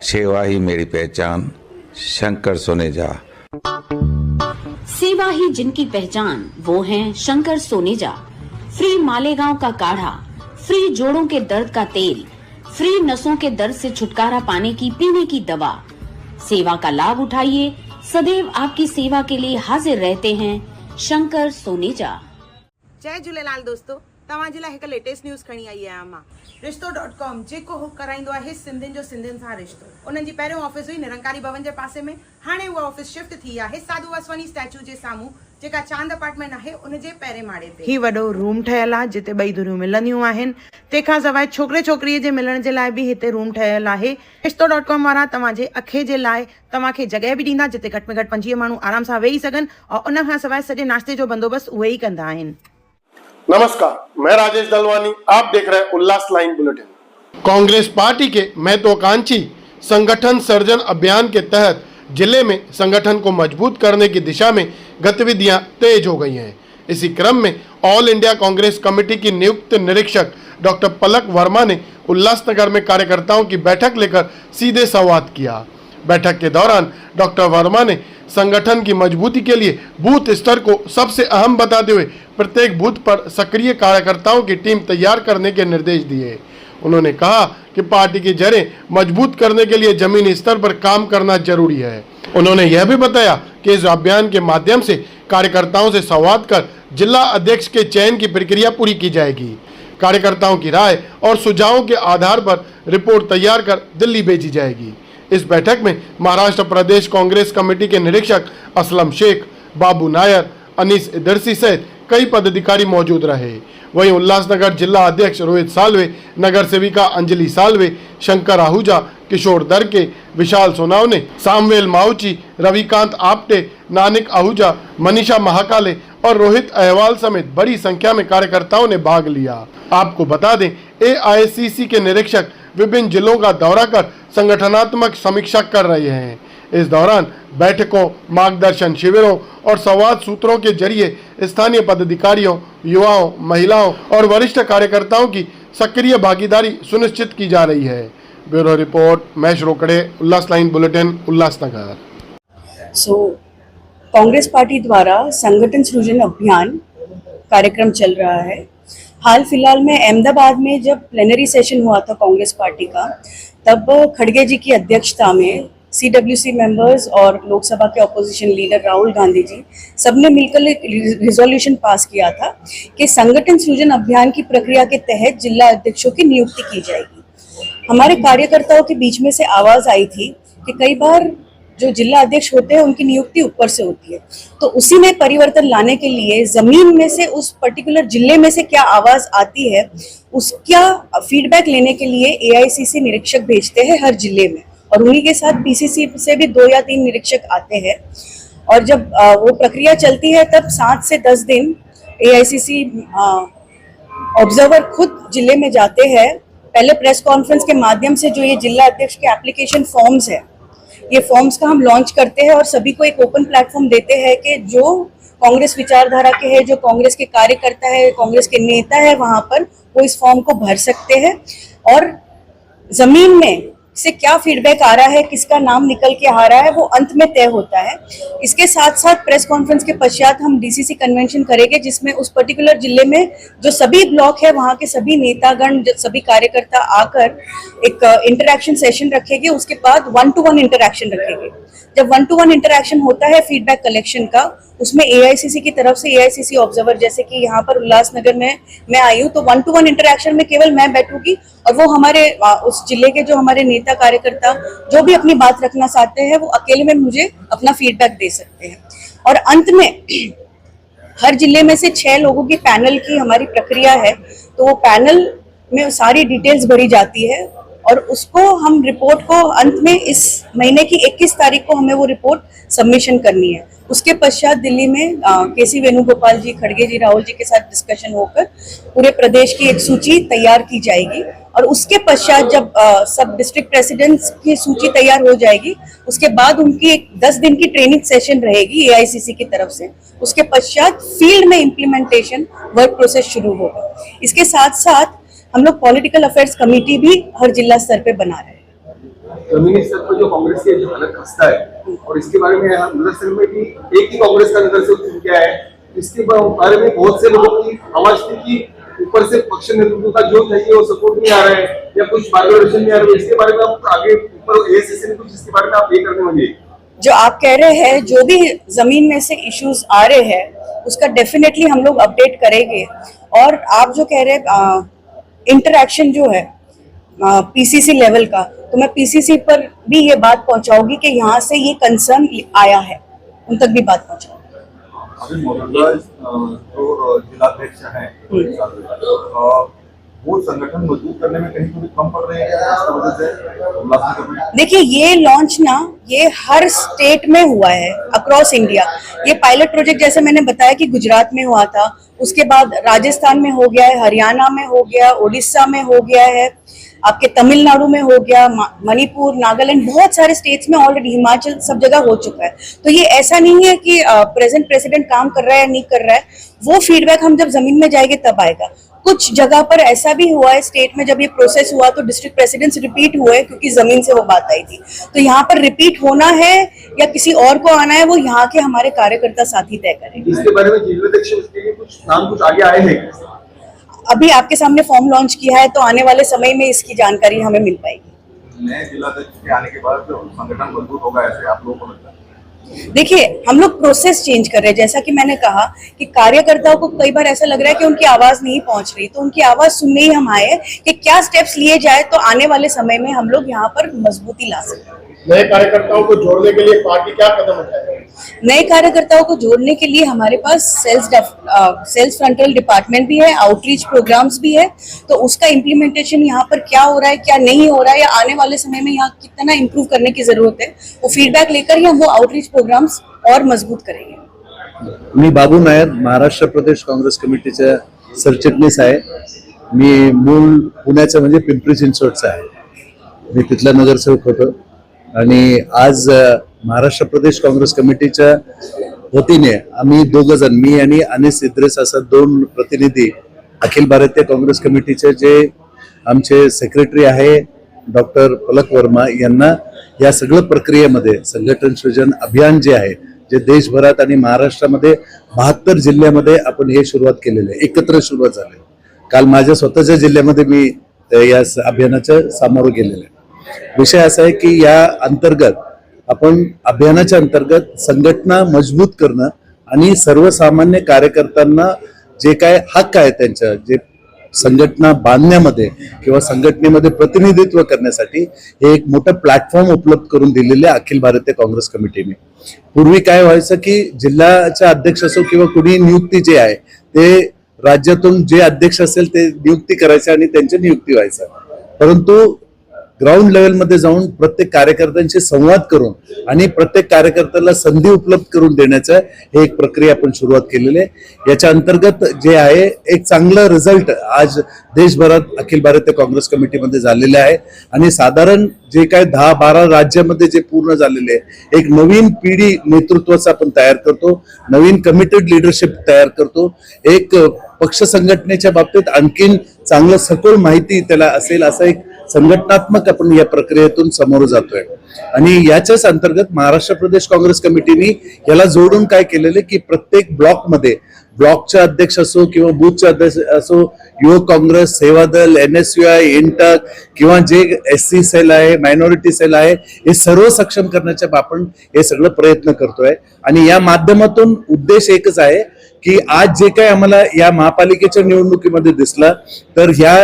सेवा ही मेरी पहचान, शंकर सोनेजा। सेवा ही जिनकी पहचान, वो हैं शंकर सोनेजा। फ्री मालेगांव का काढ़ा, फ्री जोड़ों के दर्द का तेल, फ्री नसों के दर्द से छुटकारा पाने की पीने की दवा। सेवा का लाभ उठाइए, सदैव आपकी सेवा के लिए हाजिर रहते हैं शंकर सोनेजा। जय झूलेलाल दोस्तों, तव्हां जे लाइ हिकु लेटेस्ट न्यूज़ खणी आई आहियां मां। रिश्तो.com जेको कराईंदो आहे सिंधियुनि जो सिंधियुनि सां रिश्तो। उन्हनि जी पहिरियों ऑफिस हुई निरंकारी भवन जे पासे में, हाणे उहा ऑफिस शिफ्ट थी आहे साधू वासवानी स्टैच्यू जे साम्हूं, जेका चांद अपार्टमेंट आहे उन जे पहिरें माड़े ते। ही वॾो रूम ठहियल आहे जिते ॿई धुरियूं मिलंदियूं आहिनि। तंहिंखां सवाइ छोकिरे छोकिरीअ जे मिलण जे लाइ बि हिते रूम ठहियल आहे। रिश्तो.com वारा तव्हांजे अखे जे लाइ तव्हांखे जॻह बि ॾींदा जिते घटि में घटि 25 माण्हू आराम सां वेही सघनि, और उन खां सवाइ सॼे नाश्ते जो बंदोबस्तु उहे ई कंदा आहिनि। नमस्कार, मैं राजेश दलवानी, आप देख रहे हैं उल्लास लाइन बुलेटिन। कांग्रेस पार्टी के महत्वाकांक्षी संगठन सर्जन अभियान के तहत जिले में संगठन को मजबूत करने की दिशा में गतिविधियां तेज हो गई हैं। इसी क्रम में ऑल इंडिया कांग्रेस कमेटी की नियुक्त निरीक्षक डॉक्टर पलक वर्मा ने उल्लासनगर में कार्यकर्ताओं की बैठक लेकर सीधे संवाद किया। बैठक के दौरान डॉक्टर वर्मा ने संगठन की मजबूती के लिए बूथ स्तर को सबसे अहम बताते हुए प्रत्येक बूथ पर सक्रिय कार्यकर्ताओं की टीम तैयार करने के निर्देश दिए। उन्होंने कहा कि पार्टी की जड़ें मजबूत करने के लिए जमीनी स्तर पर काम करना जरूरी है। उन्होंने यह भी बताया कि इस अभियान के माध्यम से कार्यकर्ताओं से संवाद कर जिला अध्यक्ष के चयन की प्रक्रिया पूरी की जाएगी। कार्यकर्ताओं की राय और सुझावों के आधार पर रिपोर्ट तैयार कर दिल्ली भेजी जाएगी। इस बैठक में महाराष्ट्र प्रदेश कांग्रेस कमेटी के निरीक्षक असलम शेख, बाबू नायर, अनीस इदरसी सहित कई पदाधिकारी मौजूद रहे। वहीं उल्लासनगर जिला अध्यक्ष रोहित सालवे, नगर सेविका अंजलि सालवे, शंकर आहूजा, किशोर दरके, विशाल सोनावने, सामवेल माउची, रविकांत आप्टे, नानिक आहूजा, मनीषा महाकाले और रोहित अहवाल समेत बड़ी संख्या में कार्यकर्ताओं ने भाग लिया। आपको बता दें, एआईसीसी के निरीक्षक विभिन्न जिलों का दौरा कर संगठनात्मक समीक्षा कर रहे हैं। इस दौरान बैठकों, मार्गदर्शन शिविरों और संवाद सूत्रों के जरिए स्थानीय पदाधिकारियों, युवाओं, महिलाओं और वरिष्ठ कार्यकर्ताओं की सक्रिय भागीदारी सुनिश्चित की जा रही है। Bureau report, Mahesh Rokade, Ulhas line bulletin, Ulhasnagar. Congress party द्वारा संगठन सृजन अभियान कार्यक्रम चल रहा है। हाल फिलहाल में अहमदाबाद में जब प्लेनरी सेशन हुआ था कांग्रेस पार्टी का, तब खड़गे जी की अध्यक्षता में CWC मेंबर्स और लोकसभा के ऑपोजिशन लीडर राहुल गांधी जी सबने मिलकर एक रिजोल्यूशन पास किया था कि संगठन सृजन अभियान की प्रक्रिया के तहत जिला अध्यक्षों की नियुक्ति की जाएगी। हमारे कार्यकर्ताओं के बीच में से आवाज आई थी कि कई बार जो जिला अध्यक्ष होते हैं उनकी नियुक्ति ऊपर से होती है, तो उसी में परिवर्तन लाने के लिए जमीन में से उस पर्टिकुलर जिले में से क्या आवाज आती है उसका फीडबैक लेने के लिए AICC निरीक्षक भेजते हैं हर जिले में, और उन्हीं के साथ PCC से भी 2 या 3 निरीक्षक आते हैं। और जब वो प्रक्रिया चलती है तब 7 से 10 दिन AICC ऑब्जर्वर खुद जिले में जाते हैं। पहले प्रेस कॉन्फ्रेंस के माध्यम से जो ये जिला अध्यक्ष के एप्लीकेशन फॉर्म्स है, ये फॉर्म्स का हम लॉन्च करते हैं और सभी को एक ओपन प्लेटफॉर्म देते हैं कि जो कांग्रेस विचारधारा के हैं, जो कांग्रेस के कार्यकर्ता है, कांग्रेस के नेता है, वहां पर वो इस फॉर्म को भर सकते हैं और जमीन में से क्या फीडबैक आ रहा है, किसका नाम निकल के आ रहा है, वो अंत में तय होता है। इसके साथ साथ प्रेस कॉन्फ्रेंस के पश्चात हम DCC कन्वेंशन करेंगे, जिसमें उस पर्टिकुलर जिले में जो सभी ब्लॉक है वहाँ के सभी नेतागण, सभी कार्यकर्ता आकर एक इंटरैक्शन सेशन रखेंगे। उसके बाद 1-to-1 इंटरैक्शन रखेंगे। जब 1-to-1 इंटरैक्शन होता है फीडबैक कलेक्शन का, उसमें AICC की तरफ से AICC ऑब्जर्वर, जैसे कि यहाँ पर उल्लासनगर में मैं आई हूँ, तो 1-to-1 इंटरैक्शन में केवल मैं बैठूंगी और वो हमारे उस जिले के जो हमारे नेता कार्यकर्ता जो भी अपनी बात रखना चाहते हैं वो अकेले में मुझे अपना फीडबैक दे सकते हैं। और अंत में हर जिले में से 6 लोगों की पैनल की हमारी प्रक्रिया है, तो वो पैनल में सारी डिटेल्स भरी जाती है और उसको हम रिपोर्ट को अंत में इस महीने की 21 तारीख को हमें वो रिपोर्ट सबमिशन करनी है। उसके पश्चात दिल्ली में KC वेणुगोपाल जी, खड़गे जी, राहुल जी के साथ डिस्कशन होकर पूरे प्रदेश की एक सूची तैयार की जाएगी और उसके पश्चात जब सब डिस्ट्रिक्ट प्रेसिडेंट्स की सूची तैयार हो जाएगी, उसके बाद उनकी एक 10 दिन की ट्रेनिंग सेशन रहेगी AICC की तरफ से। उसके पश्चात फील्ड में इम्प्लीमेंटेशन वर्क प्रोसेस शुरू होगा। इसके साथ साथ हम लोग पॉलिटिकल अफेयर्स कमेटी भी हर जिला स्तर पे बना रहे हैं। जमीनी स्तर पर जो कांग्रेस की जो हालत खस्ता है, और इसके बारे में दरअसल में भी एक ही कांग्रेस का नजर से चुन किया है, इसके बारे में बहुत से लोगों की आवाज थी कि ऊपर से पक्ष नेतृत्व का जो चाहिए वो सपोर्ट नहीं आ रहा है या कुछ मार्गदर्शन नहीं आ रहा है। इसके बारे में आप आगे ऊपर एएससी ने कुछ इसके बारे में आप ये करने होंगे। जो आप कह रहे हैं, जो भी जमीन में से इश्यूज आ रहे हैं उसका डेफिनेटली हम लोग अपडेट करेंगे। और आप जो कह रहे हैं इंटरैक्शन जो है पीसीसी लेवल का, तो मैं पीसीसी पर भी ये बात पहुंचाऊंगी कि यहाँ से ये कंसर्न आया है, उन तक भी बात पहुंचाऊंगी। अभी मौजूदा जो जिलाध्यक्ष हैं वो संगठन मजबूत करने में कहीं थोड़ी कम पड़ रही है इस वजह से? देखिए, ये लॉन्च ना ये हर स्टेट में हुआ है अक्रॉस इंडिया। ये पायलट प्रोजेक्ट जैसे मैंने बताया कि गुजरात में हुआ था, उसके बाद राजस्थान में हो गया है, हरियाणा में हो गया, उड़ीसा में हो गया है, आपके तमिलनाडु में हो गया, मणिपुर, नागालैंड, बहुत सारे स्टेट्स में ऑलरेडी, हिमाचल, सब जगह हो चुका है। तो ये ऐसा नहीं है कि प्रेजेंट प्रेसिडेंट काम कर रहा है या नहीं कर रहा है, वो फीडबैक हम जब जमीन में जाएंगे तब आएगा। कुछ जगह पर ऐसा भी हुआ है स्टेट में, जब ये प्रोसेस हुआ तो डिस्ट्रिक्ट प्रेसिडेंट्स रिपीट हुए क्योंकि जमीन से वो बात आई थी। तो यहाँ पर रिपीट होना है या किसी और को आना है, वो यहाँ के हमारे कार्यकर्ता साथी तय करेंगे। इसके बारे में जिलाध्यक्ष के लिए कुछ नाम कुछ आगे आए हैं? अभी आपके सामने फॉर्म लॉन्च किया है, तो आने वाले समय में इसकी जानकारी हमें मिल पाएगी। नए जिलाध्यक्ष के आने के बाद संगठन मजबूत होगा ऐसे आप लोगों को लगता है? देखिए, हम लोग प्रोसेस चेंज कर रहे हैं। जैसा कि मैंने कहा कि कार्यकर्ताओं को कई बार ऐसा लग रहा है कि उनकी आवाज नहीं पहुंच रही, तो उनकी आवाज सुनने ही हम आए कि क्या स्टेप्स लिए जाए तो आने वाले समय में हम लोग यहाँ पर मजबूती ला सकें। नए कार्यकर्ताओं को जोड़ने के लिए पार्टी क्या कदम उठाएगी? नए कार्यकर्ताओं को जोड़ने के लिए हमारे पास सेल्स फ्रंटल डिपार्टमेंट भी है, आउटरीच प्रोग्राम्स भी है। तो उसका इम्प्लीमेंटेशन यहाँ पर क्या हो रहा है, क्या नहीं हो रहा है, या आने वाले समय में यहाँ कितना इम्प्रूव करने की जरूरत है, वो फीडबॅक लेकर ही हम वो आउटरीच प्रोग्राम्स और मजबूत करेंगे। मी बाबू नायर, महाराष्ट्र प्रदेश काँग्रेस कमिटीचा सरचिटणीस आहे। मी मूळ पुण्याचा म्हणजे पिंपरी चिंचवडचा आहे, मी तिथला नगरसेवक होतो आणि आज महाराष्ट्र प्रदेश काँग्रेस कमिटीच्या वतीने आम्ही दोघ जण, मी आणि अनिस इद्रिस असं दोन प्रतिनिधी अखिल भारतीय काँग्रेस कमिटीचे जे आमचे सेक्रेटरी आहे डॉक्टर पलक वर्मा यांना या सगळं प्रक्रियेमध्ये संघटन सृजन अभियान जे आहे, जे देशभरात आणि महाराष्ट्रामध्ये 72 जिल्ह्यामध्ये आपण हे सुरुवात केलेली आहे, एकत्र सुरुवात झाली। काल माझ्या स्वतःच्या जिल्ह्यामध्ये मी या अभियानाच्या सामोरं गेलेलो आहे। विषय असा आहे की या अंतर्गत आपण अभियानाच्या अंतर्गत संघटना मजबूत करणं आणि सर्वसामान्य कार्यकर्त्यांना जे काय हक्क आहे त्यांच्या, जे संघटना बांधण्यामध्ये किंवा संघटनेमध्ये प्रतिनिधित्व करण्यासाठी हे एक मोठं प्लॅटफॉर्म उपलब्ध करून दिलेले अखिल भारतीय काँग्रेस कमिटीने। पूर्वी काय व्हायचं की जिल्ह्याचे अध्यक्ष असो किंवा कुणी नियुक्ती जे आहे ते राज्यातून जे अध्यक्ष असेल ते नियुक्ती करायचे आणि त्यांची नियुक्ती व्हायचं, परंतु ग्राउंड लेवल मध्ये जाऊन प्रत्येक कार्यकर्त्यांशी संवाद करून आणि प्रत्येक कार्यकर्त्याला संधी उपलब्ध करून देण्याचं हे एक प्रक्रिया आपण सुरुवात केलेली आहे। याच्या अंतर्गत जे आहे एक चांगला रिझल्ट आज देशभरात अखिल भारतीय काँग्रेस कमिटीमध्ये झालेले आहे आणि साधारण जे काय 10-12 राज्यामध्ये जे पूर्ण झालेले आहे, एक नवीन पिढी नेतृत्वाचा आपण तयार करतो, नवीन कमिटेड लिडरशिप तयार करतो, एक पक्ष संघटनेच्या बाबतीत आणखीन चांगलं सखोल माहिती त्याला असेल असं एक संघटनात्मक आपण या प्रक्रियेतून समोर जातोय। आणि याच्याच अंतर्गत महाराष्ट्र प्रदेश काँग्रेस कमिटीने याला जोडून काय केलेले की प्रत्येक ब्लॉकमध्ये ब्लॉकचे अध्यक्ष असो किंवा बूथचे अध्यक्ष असो, युवक काँग्रेस, सेवादल, NSUI, इंटक किंवा जे SC सेल आहे, मायनॉरिटी सेल आहे, हे सर्व सक्षम करण्याच्या आपण हे सगळं प्रयत्न करतोय। आणि या माध्यमातून उद्देश एकच आहे की आज जे काही आम्हाला या महापालिकेच्या निवडणुकीमध्ये दिसलं, तर ह्या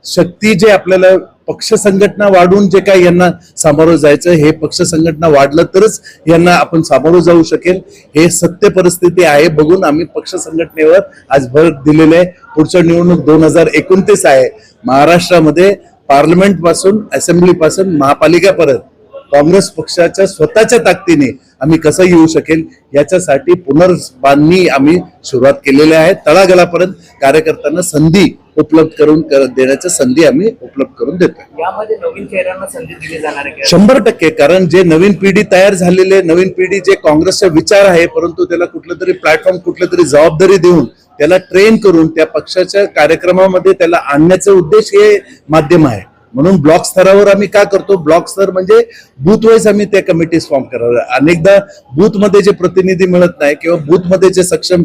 शक्ती जे आपल्याला पक्ष संघटना वाढून जे काही यांना सामोरं जायचं, हे पक्ष संघटना वाढलं तरच यांना आपण सामोरं जाऊ शकेल, हे सत्य परिस्थिती आहे बघून आम्ही पक्ष संघटनेवर आज भर दिलेले आहे। पुढच्या निवडणूक 2029 आहे। महाराष्ट्रामध्ये पार्लमेंट पासून, असेंब्ली पासून महापालिकेपर्यंत काँग्रेस पक्षाच्या स्वतःच्या ताकदीने आम्ही कसं येऊ शकेल याच्यासाठी पुनर्बांधणी आम्ही सुरुवात केलेली आहे। तळागाळापर्यंत कार्यकर्त्यांना संधी उपलब्ध करून देण्याची संधी आम्ही उपलब्ध करून देतो। यामध्ये नवीन चेहऱ्यांना संधी दिली जाणार आहे 100%, कारण जे नवीन पिढी तयार झालेले, नवीन पिढी जे काँग्रेसचा विचार आहे, परंतु त्याला कुठलं तरी प्लॅटफॉर्म, कुठलं तरी जबाबदारी देऊन त्याला ट्रेन करून त्या पक्षाच्या कार्यक्रमामध्ये त्याला आणण्याचा उद्देश हे माध्यम आहे। म्हणून ब्लॉक स्तरावर आम्ही का करतो, ब्लॉक स्तर म्हणजे बूथ वाईज आम्ही त्या कमिटीज फॉर्म करावं. अनेकदा बूथ मध्ये जे प्रतिनिधी मिळत नाही किंवा बूथ मध्ये जे सक्षम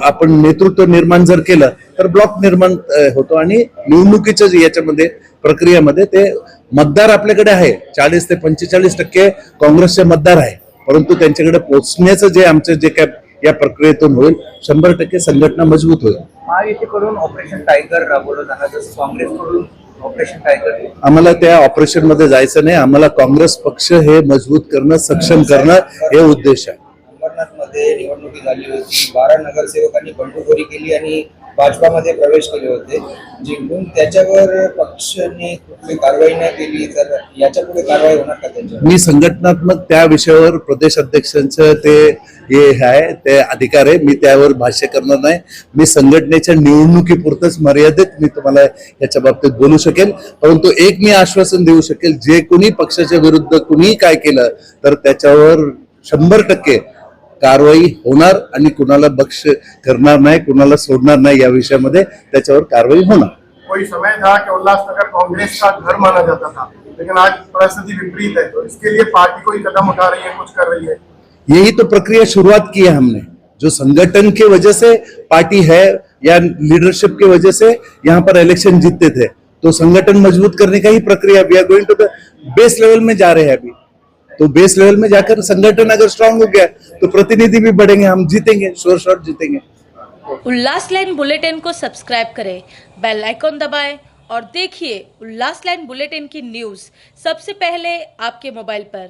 आपण नेतृत्व निर्माण जर केलं तर ब्लॉक निर्माण होतो. आणि निवडणुकीच्या याच्यामध्ये प्रक्रियेमध्ये ते मतदार आपल्याकडे आहे 40 ते 45% काँग्रेसचे मतदार आहे, परंतु त्यांच्याकडे पोहोचण्याचं जे आमचं जे काय या प्रक्रियेतून होईल 100% संघटना मजबूत होईल. महायुतीकडून ऑपरेशन टायगर राबवलं जाणार, जसं काँग्रेसकडून ऑपरेशन टायगर. आम्हाला त्या ऑपरेशन मध्ये जायचं नाही. आम्हाला काँग्रेस पक्ष हे मजबूत करणं, सक्षम करणं हे उद्देश आहे. अंबरनाथ मध्ये निवडणुकी झाली होती, 12 नगरसेवकांनी बंडखोरी केली आणि भाजपामध्ये प्रवेश केले होते जिंकून. त्याच्यावर पक्षाने कुठली कारवाई नाही केली तर याच्या पुढे कारवाई होणार का त्यांच्यावर? मी संघटनात्मक त्या विषयावर प्रदेश अध्यक्षांचं ते हे आहे, ते अधिकार आहे. मी त्यावर भाष्य करणार नाही. मी संघटनेच्या निवडणुकीपुरतच मर्यादित मी तुम्हाला याच्या बाबतीत बोलू शकेल. परंतु एक मी आश्वासन देऊ शकेल, जे कोणी पक्षाच्या विरुद्ध कुणी काय केलं तर त्याच्यावर 100% कारवाई होणार आणि कुणाला बख्श करणार नाही, कुणाला सोडणार नाही. या विषयामध्ये त्याच्यावर कारवाई होणार. कोई समय था कि उल्लासनगर कांग्रेस का घर माना जाता था, लेकिन आज परिस्थिति विपरीत है, तो इसके लिए पार्टी कोई कदम उठा रही है, कुछ कर रही है? यही तो प्रक्रिया शुरुआत की है हमने. जो संगठन की वजह से पार्टी है या लीडरशिप की वजह से यहाँ पर इलेक्शन जीतते थे, तो संगठन मजबूत करने का ही प्रक्रिया. We are going to the base level में जा रहे हैं अभी. तो बेस लेवल में जाकर संगठन अगर स्ट्रांग हो गया तो प्रतिनिधि भी बढ़ेंगे, हम जीतेंगे, श्योर शॉट जीतेंगे. उल्लास लाइन बुलेटिन को सब्सक्राइब करें, बेल आइकॉन दबाएं और देखिए उल्लास लाइन बुलेटिन की न्यूज़ सबसे पहले आपके मोबाइल पर.